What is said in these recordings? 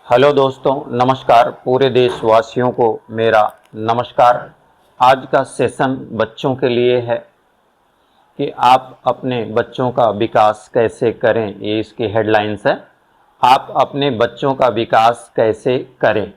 Hello दोस्तों, नमस्कार। पूरे देशवासियों को मेरा नमस्कार। आज का सेशन बच्चों के लिए है कि आप अपने बच्चों का विकास कैसे करें। ये इसकी हेडलाइंस है, आप अपने बच्चों का विकास कैसे करें।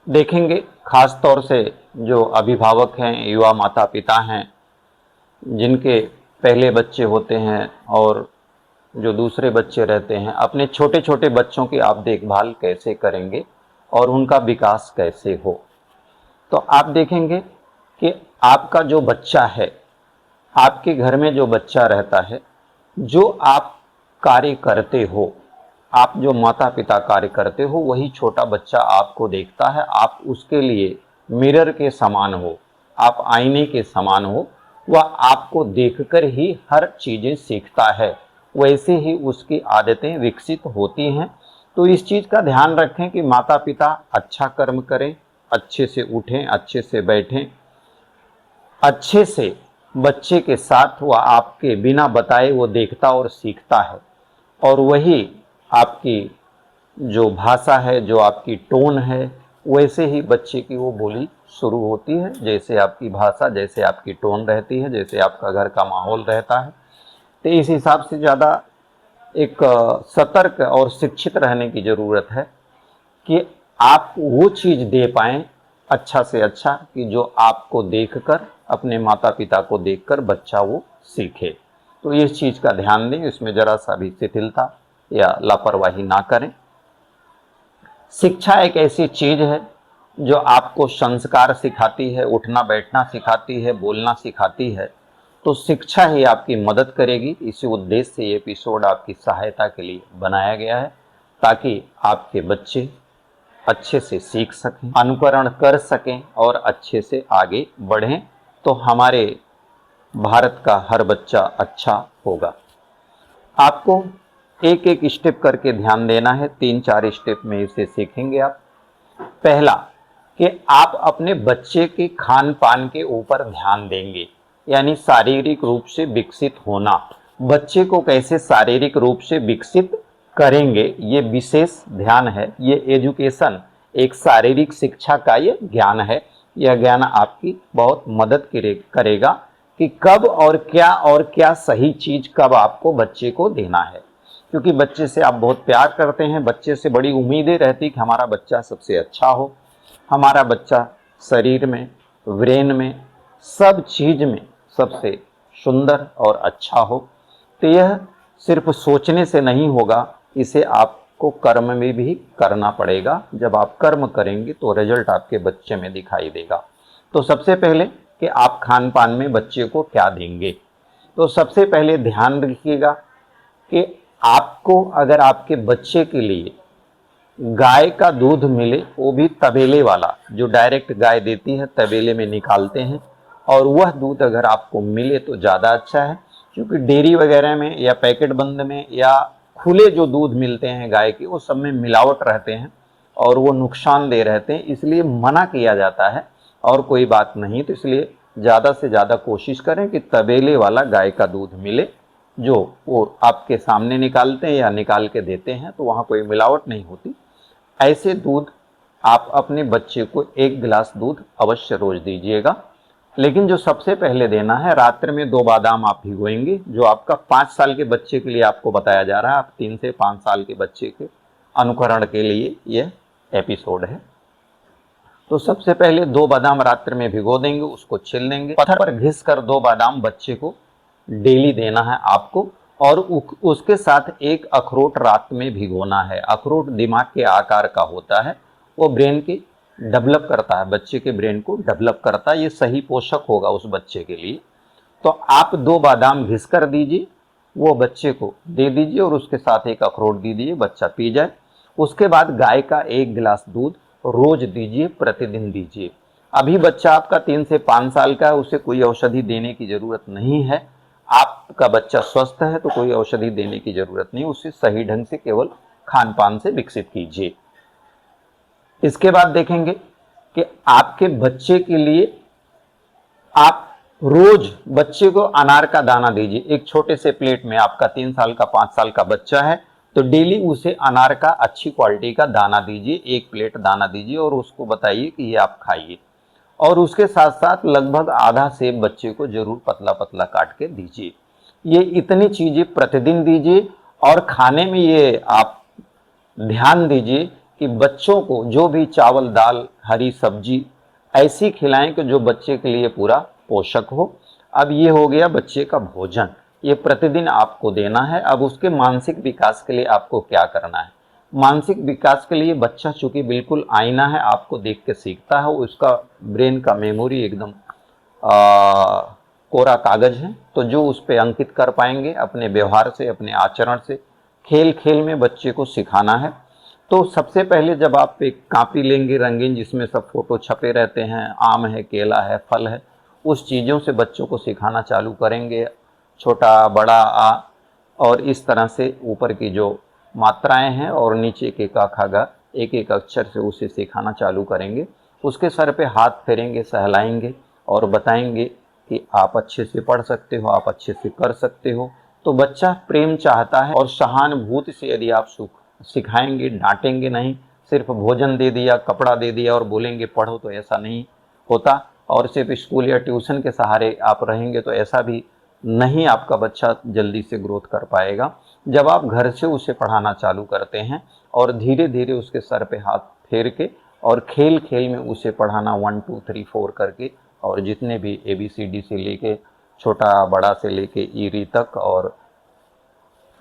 देखेंगे खास तौर से जो अभिभावक हैं, युवा माता पिता हैं, जिनके पहले बच्चे होते हैं और जो दूसरे बच्चे रहते हैं, अपने छोटे छोटे बच्चों की आप देखभाल कैसे करेंगे और उनका विकास कैसे हो। तो आप देखेंगे कि आपका जो बच्चा है, आपके घर में जो बच्चा रहता है, जो आप कार्य करते हो, आप जो माता पिता कार्य करते हो, वही छोटा बच्चा आपको देखता है। आप उसके लिए मिरर के समान हो, आप आईने के समान हो। वह आपको देखकर ही हर चीज़ें सीखता है, वैसे ही उसकी आदतें विकसित होती हैं। तो इस चीज़ का ध्यान रखें कि माता पिता अच्छा कर्म करें, अच्छे से उठें, अच्छे से बैठें, अच्छे से बच्चे के साथ वह आपके बिना बताए वो देखता और सीखता है। और वही आपकी जो भाषा है, जो आपकी टोन है, वैसे ही बच्चे की वो बोली शुरू होती है। जैसे आपकी भाषा, जैसे आपकी टोन रहती है, जैसे आपका घर का माहौल रहता है। तो इस हिसाब से ज़्यादा एक सतर्क और शिक्षित रहने की ज़रूरत है कि आप वो चीज़ दे पाएँ अच्छा से अच्छा कि जो आपको देखकर, अपने माता पिता को देखकर बच्चा वो सीखे। तो इस चीज़ का ध्यान दें, इसमें ज़रा सा भी शिथिलता या लापरवाही ना करें। शिक्षा एक ऐसी चीज़ है जो आपको संस्कार सिखाती है, उठना बैठना सिखाती है, बोलना सिखाती है। तो शिक्षा ही आपकी मदद करेगी। इसी उद्देश्य से ये एपिसोड आपकी सहायता के लिए बनाया गया है, ताकि आपके बच्चे अच्छे से सीख सकें, अनुकरण कर सकें और अच्छे से आगे बढ़ें। तो हमारे भारत का हर बच्चा अच्छा होगा। आपको एक एक स्टेप करके ध्यान देना है। 3-4 स्टेप में इसे सीखेंगे आप। पहला कि आप अपने बच्चे के खान पान के ऊपर ध्यान देंगे, यानी शारीरिक रूप से विकसित होना। बच्चे को कैसे शारीरिक रूप से विकसित करेंगे, ये विशेष ध्यान है। ये एजुकेशन, एक शारीरिक शिक्षा का ये ज्ञान है। यह ज्ञान आपकी बहुत मदद करेगा कि कब और क्या सही चीज कब आपको बच्चे को देना है। क्योंकि बच्चे से आप बहुत प्यार करते हैं, बच्चे से बड़ी उम्मीदें रहती कि हमारा बच्चा सबसे अच्छा हो, हमारा बच्चा शरीर में, ब्रेन में, सब चीज में सबसे सुंदर और अच्छा हो। तो यह सिर्फ सोचने से नहीं होगा, इसे आपको कर्म में भी करना पड़ेगा। जब आप कर्म करेंगे तो रिजल्ट आपके बच्चे में दिखाई देगा। तो सबसे पहले कि आप खान पान में बच्चे को क्या देंगे। तो सबसे पहले ध्यान रखिएगा कि आपको अगर आपके बच्चे के लिए गाय का दूध मिले, वो भी तबेले वाला, जो डायरेक्ट गाय देती है, तबेले में निकालते हैं, और वह दूध अगर आपको मिले तो ज़्यादा अच्छा है। क्योंकि डेयरी वगैरह में या पैकेट बंद में या खुले जो दूध मिलते हैं गाय के, वो सब में मिलावट रहते हैं और वो नुकसानदेह रहते हैं, इसलिए मना किया जाता है। और कोई बात नहीं, तो इसलिए ज़्यादा से ज़्यादा कोशिश करें कि तबेले वाला गाय का दूध मिले, जो वो आपके सामने निकालते हैं या निकाल के देते हैं, तो वहाँ कोई मिलावट नहीं होती। ऐसे दूध आप अपने बच्चे को 1 गिलास दूध अवश्य रोज दीजिएगा। लेकिन जो सबसे पहले देना है, रात्रि में 2 बादाम आप भिगोएंगे, जो आपका 5 साल के बच्चे के लिए आपको बताया जा रहा है। आप 3 से 5 साल के बच्चे के अनुकरण के लिए यह एपिसोड है। तो सबसे पहले 2 बादाम रात्रि में भिगो देंगे, उसको छील देंगे, पत्थर पर घिस कर 2 बादाम बच्चे को डेली देना है आपको। और उसके साथ 1 अखरोट रात में भिगोना है। अखरोट दिमाग के आकार का होता है, वो ब्रेन की डेवलप करता है, बच्चे के ब्रेन को डेवलप करता है। ये सही पोषक होगा उस बच्चे के लिए। तो आप 2 बादाम घिस कर दीजिए, वो बच्चे को दे दीजिए और उसके साथ 1 अखरोट दे दीजिए, बच्चा पी जाए। उसके बाद गाय का 1 गिलास दूध रोज दीजिए, प्रतिदिन दीजिए। अभी बच्चा आपका 3 से 5 साल का है, उसे कोई औषधि देने की जरूरत नहीं है। आपका बच्चा स्वस्थ है तो कोई औषधि देने की जरूरत नहीं, उसे सही ढंग से केवल खान पान से विकसित कीजिए। इसके बाद देखेंगे कि आपके बच्चे के लिए आप रोज बच्चे को अनार का दाना दीजिए। एक छोटे से प्लेट में, आपका 3 साल का 5 साल का बच्चा है, तो डेली उसे अनार का अच्छी क्वालिटी का दाना दीजिए, 1 प्लेट दाना दीजिए और उसको बताइए कि ये आप खाइए। और उसके साथ साथ लगभग आधा सेब बच्चे को जरूर पतला पतला काट के दीजिए। ये इतनी चीजें प्रतिदिन दीजिए। और खाने में ये आप ध्यान दीजिए कि बच्चों को जो भी चावल दाल हरी सब्जी ऐसी खिलाएं कि जो बच्चे के लिए पूरा पोषक हो। अब ये हो गया बच्चे का भोजन, ये प्रतिदिन आपको देना है। अब उसके मानसिक विकास के लिए आपको क्या करना है? मानसिक विकास के लिए बच्चा चूंकि बिल्कुल आईना है, आपको देख के सीखता है, उसका ब्रेन का मेमोरी एकदम कोरा कागज है। तो जो उस पर अंकित कर पाएंगे अपने व्यवहार से, अपने आचरण से, खेल खेल में बच्चे को सिखाना है। तो सबसे पहले जब आप एक कापी लेंगे रंगीन जिसमें सब फोटो छपे रहते हैं, आम है, केला है, फल है, उस चीज़ों से बच्चों को सिखाना चालू करेंगे, छोटा बड़ा आ, और इस तरह से ऊपर की जो मात्राएं हैं और नीचे के का खा गा एक एक अक्षर से उसे सिखाना चालू करेंगे। उसके सर पे हाथ फेरेंगे, सहलाएंगे और बताएंगे कि आप अच्छे से पढ़ सकते हो, आप अच्छे से कर सकते हो। तो बच्चा प्रेम चाहता है और सहानुभूति से यदि आप सिखाएंगे, डांटेंगे नहीं, सिर्फ भोजन दे दिया, कपड़ा दे दिया और बोलेंगे पढ़ो, तो ऐसा नहीं होता। और सिर्फ स्कूल या ट्यूशन के सहारे आप रहेंगे तो ऐसा भी नहीं आपका बच्चा जल्दी से ग्रोथ कर पाएगा। जब आप घर से उसे पढ़ाना चालू करते हैं और धीरे धीरे उसके सर पे हाथ फेर के और खेल खेल में उसे पढ़ाना 1 2 3 4 करके, और जितने भी ABCD से लेके छोटा बड़ा से लेके ईरी तक और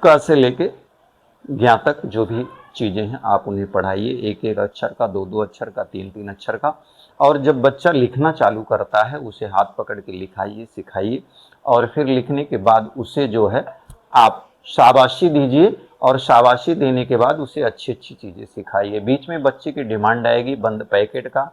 क से लेके ज्ञा तक जो भी चीज़ें हैं आप उन्हें पढ़ाइए, एक एक अक्षर का, दो दो अक्षर का, तीन तीन अक्षर का। और जब बच्चा लिखना चालू करता है उसे हाथ पकड़ के लिखाइए, सिखाइए। और फिर लिखने के बाद उसे जो है आप शाबाशी दीजिए, और शाबाशी देने के बाद उसे अच्छी अच्छी चीज़ें सिखाइए। बीच में बच्चे की डिमांड आएगी बंद पैकेट का,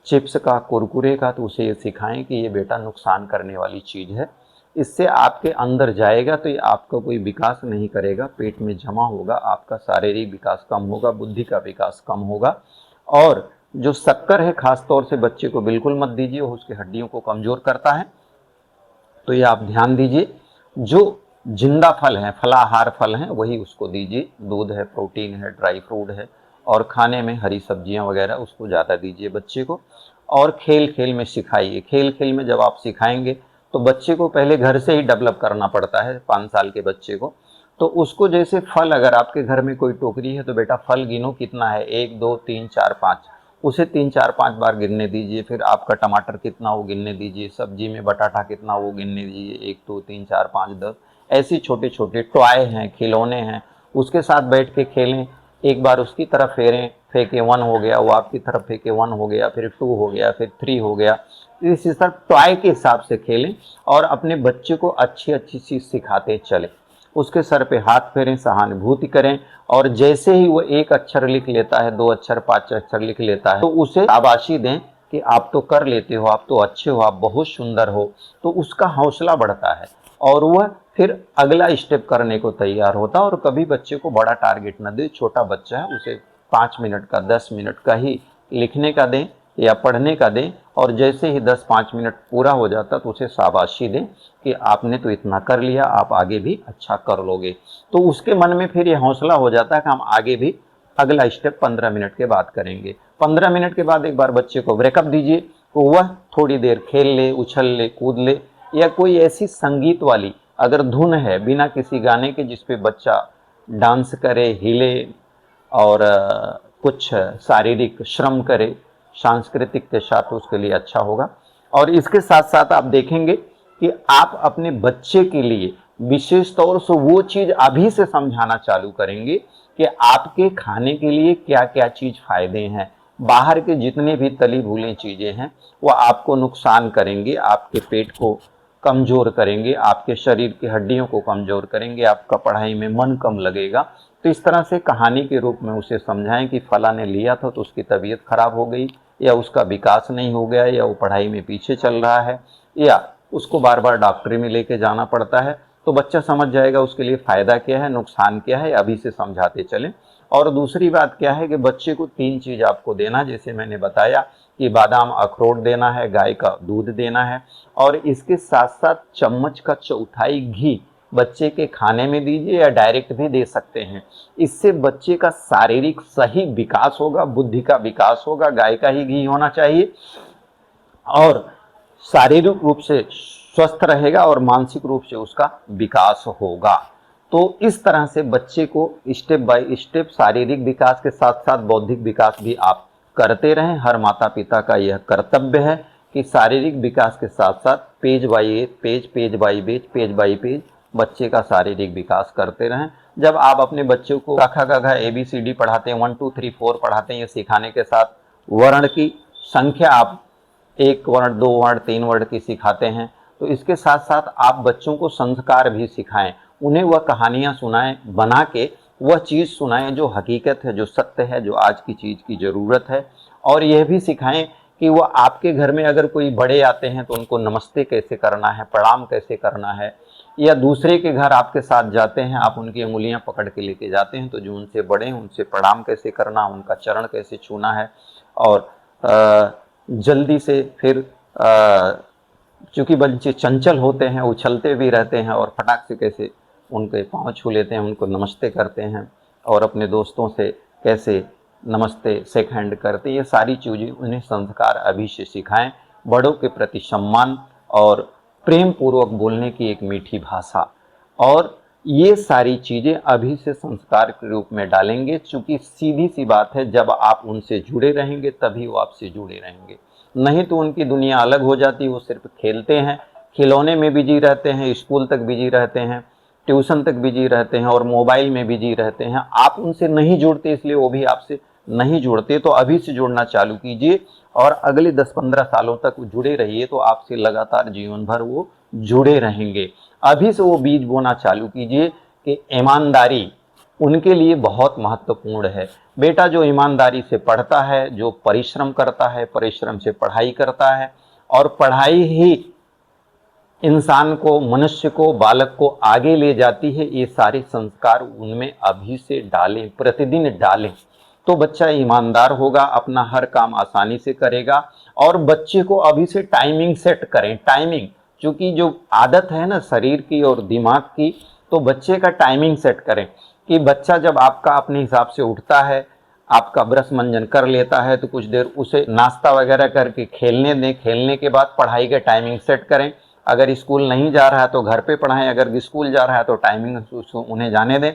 चिप्स का, कुरकुरे का, तो उसे ये सिखाएं कि ये बेटा नुकसान करने वाली चीज़ है, इससे आपके अंदर जाएगा तो ये आपका कोई विकास नहीं करेगा, पेट में जमा होगा, आपका शारीरिक विकास कम होगा, बुद्धि का विकास कम होगा। और जो शक्कर है खास तौर से बच्चे को बिल्कुल मत दीजिए, उसकी हड्डियों को कमजोर करता है। तो ये आप ध्यान दीजिए। जो जिंदा फल हैं, फलाहार फल हैं, वही उसको दीजिए। दूध है, प्रोटीन है, ड्राई फ्रूट है, और खाने में हरी सब्जियां वगैरह उसको ज़्यादा दीजिए बच्चे को। और खेल खेल में सिखाइए। खेल खेल में जब आप सिखाएंगे तो बच्चे को पहले घर से ही डेवलप करना पड़ता है, 5 साल के बच्चे को। तो उसको जैसे फल, अगर आपके घर में कोई टोकरी है तो बेटा फल गिनो कितना है, 1 2 3 4 5, उसे 3 4 5 बार गिनने दीजिए। फिर आपका टमाटर कितना वो गिनने दीजिए, सब्जी में बटाटा कितना वो गिनने दीजिए, 1 2 3 4 5 10। ऐसी छोटे छोटे टॉय हैं, खिलौने हैं, उसके साथ बैठ के खेलें। एक बार उसकी तरफ फेरें, फेंके 1 हो गया, वो आपकी तरफ फेंके 1 हो गया, फिर 2 हो गया, फिर 3 हो गया। इस तरह टॉय के हिसाब से खेलें और अपने बच्चे को अच्छी अच्छी चीज़ सिखाते चलें। उसके सर पे हाथ फेरें, सहानुभूति करें। और जैसे ही वो 1 अक्षर लिख लेता है, 2 अक्षर, 5 अक्षर लिख लेता है, तो उसे शाबाशी दें कि आप तो कर लेते हो, आप तो अच्छे हो, आप बहुत सुंदर हो। तो उसका हौसला बढ़ता है और वह फिर अगला स्टेप करने को तैयार होता है। और कभी बच्चे को बड़ा टारगेट न दे, छोटा बच्चा है उसे 5 मिनट का, 10 मिनट का ही लिखने का दें या पढ़ने का दें। और जैसे ही 10-5 मिनट पूरा हो जाता तो उसे शाबाशी दें कि आपने तो इतना कर लिया, आप आगे भी अच्छा कर लोगे। तो उसके मन में फिर ये हौसला हो जाता है कि हम आगे भी अगला स्टेप 15 मिनट के बाद करेंगे। 15 मिनट के बाद एक बार बच्चे को ब्रेकअप दीजिए, तो वह थोड़ी देर खेल ले, उछल ले, कूद ले, या कोई ऐसी संगीत वाली अगर धुन है बिना किसी गाने के जिस पे बच्चा डांस करे, हिले और कुछ शारीरिक श्रम करे सांस्कृतिक के साथ, तो उसके लिए अच्छा होगा। और इसके साथ साथ आप देखेंगे कि आप अपने बच्चे के लिए विशेष तौर से वो चीज अभी से समझाना चालू करेंगे कि आपके खाने के लिए क्या क्या चीज फायदे हैं। बाहर के जितने भी तली भुनी चीजें हैं वो आपको नुकसान करेंगे, आपके पेट को कमजोर करेंगे, आपके शरीर की हड्डियों को कमजोर करेंगे, आपका पढ़ाई में मन कम लगेगा। तो इस तरह से कहानी के रूप में उसे समझाएं कि फला ने लिया था तो उसकी तबीयत खराब हो गई, या उसका विकास नहीं हो गया, या वो पढ़ाई में पीछे चल रहा है, या उसको बार बार डॉक्टरी में लेके जाना पड़ता है। तो बच्चा समझ जाएगा उसके लिए फायदा क्या है, नुकसान क्या है, अभी से समझाते चलें। और दूसरी बात क्या है कि बच्चे को 3 चीज आपको देना, जैसे मैंने बताया कि बादाम अखरोट देना है, गाय का दूध देना है, और इसके साथ साथ चम्मच का 1/4 घी बच्चे के खाने में दीजिए या डायरेक्ट भी दे सकते हैं। इससे बच्चे का शारीरिक सही विकास होगा, बुद्धि का विकास होगा। गाय का ही घी होना चाहिए और शारीरिक रूप से स्वस्थ रहेगा और मानसिक रूप से उसका विकास होगा। तो इस तरह से बच्चे को स्टेप बाय स्टेप शारीरिक विकास के साथ साथ बौद्धिक विकास भी आप करते रहें। हर माता पिता का यह कर्तव्य है कि शारीरिक विकास के साथ साथ page by page, page by page, page by page बच्चे का शारीरिक विकास करते रहें। जब आप अपने बच्चों को क ख ग घ ABCD पढ़ाते हैं, 1 2 3 4 पढ़ाते हैं, ये सिखाने के साथ वर्ण की संख्या आप 1 वर्ण, 2 वर्ण, 3 वर्ण की सिखाते हैं, तो इसके साथ साथ आप बच्चों को संस्कार भी सिखाएं। उन्हें वह कहानियां सुनाएं, बना के वह चीज़ सुनाएं जो हकीकत है, जो सत्य है, जो आज की चीज़ की ज़रूरत है। और यह भी सिखाएं कि वह आपके घर में अगर कोई बड़े आते हैं तो उनको नमस्ते कैसे करना है, प्रणाम कैसे करना है, या दूसरे के घर आपके साथ जाते हैं, आप उनकी उंगलियां पकड़ के लेके जाते हैं, तो जो उनसे बड़े हैं उनसे प्रणाम कैसे करना, उनका चरण कैसे छूना है। और जल्दी से फिर चूँकि बच्चे चंचल होते हैं, उछलते भी रहते हैं, और फटाक से कैसे उनके पाँव छू लेते हैं, उनको नमस्ते करते हैं, और अपने दोस्तों से कैसे नमस्ते शेक हैंड करते हैं। ये सारी चीज़ें उन्हें संस्कार अभी से सिखाएं। बड़ों के प्रति सम्मान और प्रेम पूर्वक बोलने की एक मीठी भाषा, और ये सारी चीज़ें अभी से संस्कार के रूप में डालेंगे। चूँकि सीधी सी बात है, जब आप उनसे जुड़े रहेंगे तभी वो आपसे जुड़े रहेंगे, नहीं तो उनकी दुनिया अलग हो जाती है। वो सिर्फ खेलते हैं, खिलौने में बिजी रहते हैं, स्कूल तक बिजी रहते हैं, ट्यूशन तक बिजी रहते हैं और मोबाइल में बिजी रहते हैं। आप उनसे नहीं जुड़ते, इसलिए वो भी आपसे नहीं जुड़ते। तो अभी से जुड़ना चालू कीजिए और अगले 10-15 सालों तक जुड़े रहिए, तो आपसे लगातार जीवन भर वो जुड़े रहेंगे। अभी से वो बीज बोना चालू कीजिए कि ईमानदारी उनके लिए बहुत महत्वपूर्ण है। बेटा जो ईमानदारी से पढ़ता है, जो परिश्रम करता है, परिश्रम से पढ़ाई करता है, और पढ़ाई ही इंसान को, मनुष्य को, बालक को आगे ले जाती है, ये सारे संस्कार उनमें अभी से डालें, प्रतिदिन डालें, तो बच्चा ईमानदार होगा, अपना हर काम आसानी से करेगा। और बच्चे को अभी से टाइमिंग सेट करें। टाइमिंग, क्योंकि जो आदत है ना शरीर की और दिमाग की, तो बच्चे का टाइमिंग सेट करें कि बच्चा जब आपका अपने हिसाब से उठता है, आपका ब्रश मंजन कर लेता है, तो कुछ देर उसे नाश्ता वगैरह करके खेलने दें। खेलने के बाद पढ़ाई का टाइमिंग सेट करें। अगर स्कूल नहीं जा रहा है तो घर पे पढ़ाएं, अगर स्कूल जा रहा है तो टाइमिंग उन्हें जाने दें।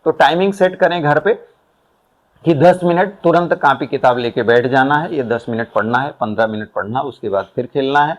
तो टाइमिंग सेट करें घर पे कि 10 मिनट तुरंत कापी किताब लेके बैठ जाना है, ये 10 मिनट पढ़ना है, 15 मिनट पढ़ना, उसके बाद फिर खेलना है,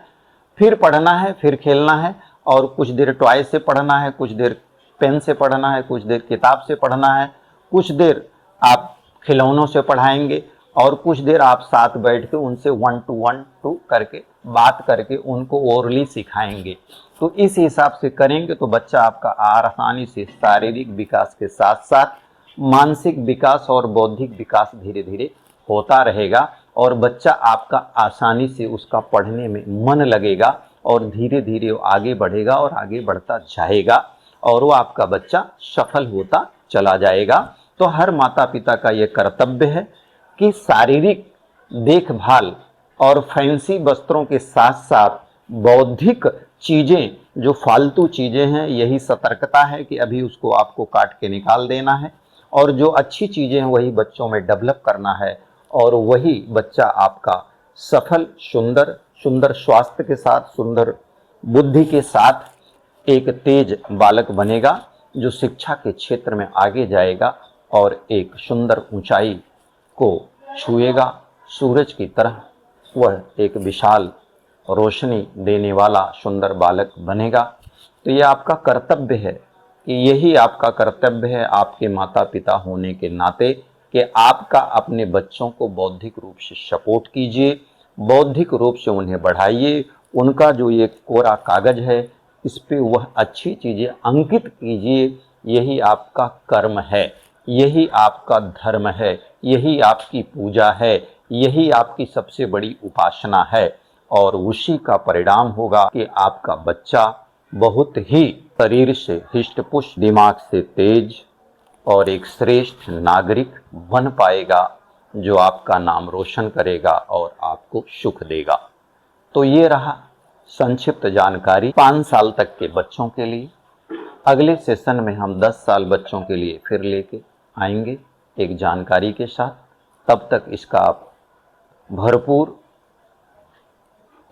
फिर पढ़ना है, फिर खेलना है, और कुछ देर टॉय से पढ़ना है, कुछ देर पेन से पढ़ना है, कुछ देर किताब से पढ़ना है, कुछ देर आप खिलौनों से पढ़ाएंगे, और कुछ देर आप साथ बैठ के उनसे 1 to 1 2 करके बात करके उनको ओरली सिखाएंगे। तो इस हिसाब से करेंगे तो बच्चा आपका आसानी से शारीरिक विकास के साथ साथ मानसिक विकास और बौद्धिक विकास धीरे धीरे होता रहेगा, और बच्चा आपका आसानी से उसका पढ़ने में मन लगेगा, और धीरे धीरे वो आगे बढ़ेगा और आगे बढ़ता जाएगा, और वो आपका बच्चा सफल होता चला जाएगा। तो हर माता पिता का ये कर्तव्य है कि शारीरिक देखभाल और फैंसी वस्त्रों के साथ साथ बौद्धिक चीज़ें, जो फालतू चीज़ें हैं, यही सतर्कता है कि अभी उसको आपको काट के निकाल देना है, और जो अच्छी चीज़ें हैं वही बच्चों में डेवलप करना है, और वही बच्चा आपका सफल, सुंदर सुंदर स्वास्थ्य के साथ, सुंदर बुद्धि के साथ एक तेज बालक बनेगा, जो शिक्षा के क्षेत्र में आगे जाएगा और एक सुंदर ऊंचाई को छुएगा। सूरज की तरह वह एक विशाल रोशनी देने वाला सुंदर बालक बनेगा। तो ये आपका कर्तव्य है, कि यही आपका कर्तव्य है आपके माता पिता होने के नाते, कि आपका अपने बच्चों को बौद्धिक रूप से सपोर्ट कीजिए, बौद्धिक रूप से उन्हें बढ़ाइए। उनका जो ये कोरा कागज है, इस पे वह अच्छी चीज़ें अंकित कीजिए। यही आपका कर्म है, यही आपका धर्म है, यही आपकी पूजा है, यही आपकी सबसे बड़ी उपासना है, और उसी का परिणाम होगा कि आपका बच्चा बहुत ही शरीर से हृष्ट-पुष्ट, दिमाग से तेज और एक श्रेष्ठ नागरिक बन पाएगा, जो आपका नाम रोशन करेगा और आपको सुख देगा। तो ये रहा संक्षिप्त जानकारी 5 साल तक के बच्चों के लिए। अगले सेशन में हम 10 साल बच्चों के लिए फिर लेके आएंगे एक जानकारी के साथ। तब तक इसका आप भरपूर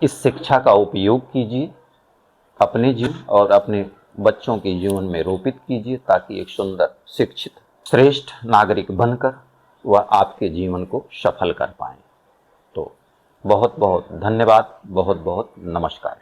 इस शिक्षा का उपयोग कीजिए, अपने जीवन और अपने बच्चों के जीवन में रोपित कीजिए, ताकि एक सुंदर शिक्षित श्रेष्ठ नागरिक बनकर वह आपके जीवन को सफल कर पाएं। तो बहुत बहुत धन्यवाद, बहुत बहुत नमस्कार।